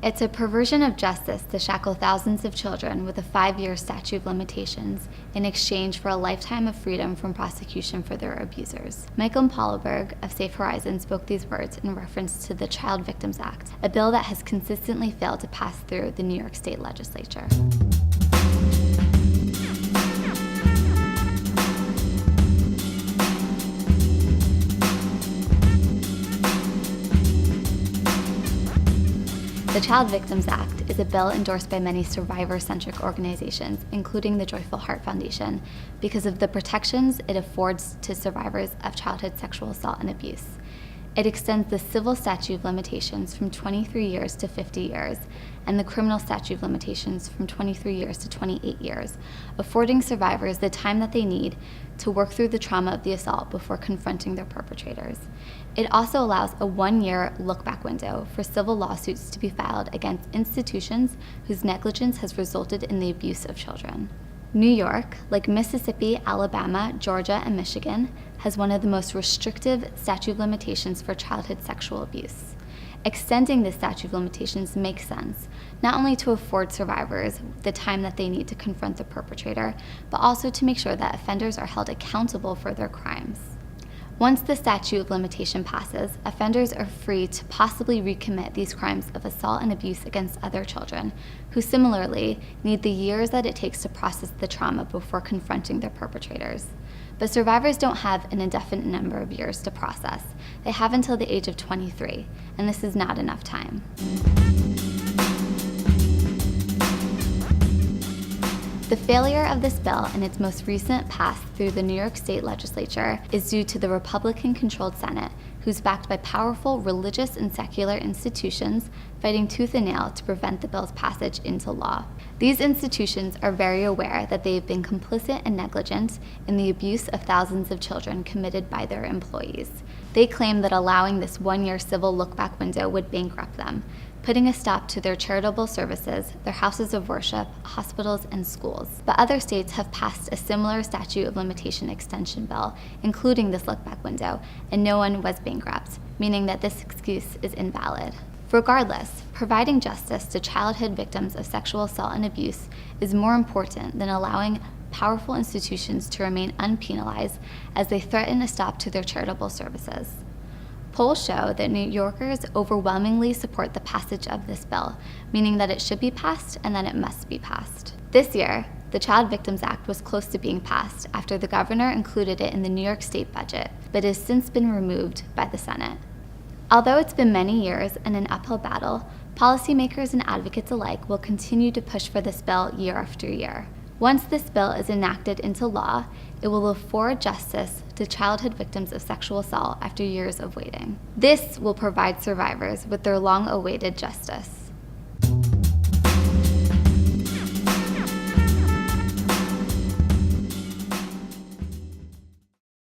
It's a perversion of justice to shackle thousands of children with a 5-year statute of limitations in exchange for a lifetime of freedom from prosecution for their abusers. Michael Paulberg of Safe Horizons spoke these words in reference to the Child Victims Act, a bill that has consistently failed to pass through the New York State Legislature. The Child Victims Act is a bill endorsed by many survivor-centric organizations, including the Joyful Heart Foundation, because of the protections it affords to survivors of childhood sexual assault and abuse. It extends the civil statute of limitations from 23 years to 50 years, and the criminal statute of limitations from 23 years to 28 years, affording survivors the time that they need to work through the trauma of the assault before confronting their perpetrators. It also allows a 1-year look-back window for civil lawsuits to be filed against institutions whose negligence has resulted in the abuse of children. New York, like Mississippi, Alabama, Georgia, and Michigan, has one of the most restrictive statute of limitations for childhood sexual abuse. Extending this statute of limitations makes sense, not only to afford survivors the time that they need to confront the perpetrator, but also to make sure that offenders are held accountable for their crimes. Once the statute of limitation passes, offenders are free to possibly recommit these crimes of assault and abuse against other children, who similarly need the years that it takes to process the trauma before confronting their perpetrators. But survivors don't have an indefinite number of years to process. They have until the age of 23, and this is not enough time. The failure of this bill in its most recent pass through the New York State Legislature is due to the Republican-controlled Senate, who's backed by powerful religious and secular institutions fighting tooth and nail to prevent the bill's passage into law. These institutions are very aware that they have been complicit and negligent in the abuse of thousands of children committed by their employees. They claim that allowing this 1-year civil look-back window would bankrupt them, putting a stop to their charitable services, their houses of worship, hospitals, and schools. But other states have passed a similar statute of limitation extension bill, including this look-back window, and no one was bankrupt, meaning that this excuse is invalid. Regardless, providing justice to childhood victims of sexual assault and abuse is more important than allowing powerful institutions to remain unpenalized as they threaten a stop to their charitable services. Polls show that New Yorkers overwhelmingly support the passage of this bill, meaning that it should be passed and that it must be passed. This year, the Child Victims Act was close to being passed after the governor included it in the New York State budget, but has since been removed by the Senate. Although it's been many years and an uphill battle, policymakers and advocates alike will continue to push for this bill year after year. Once this bill is enacted into law, it will afford justice to childhood victims of sexual assault after years of waiting. This will provide survivors with their long-awaited justice.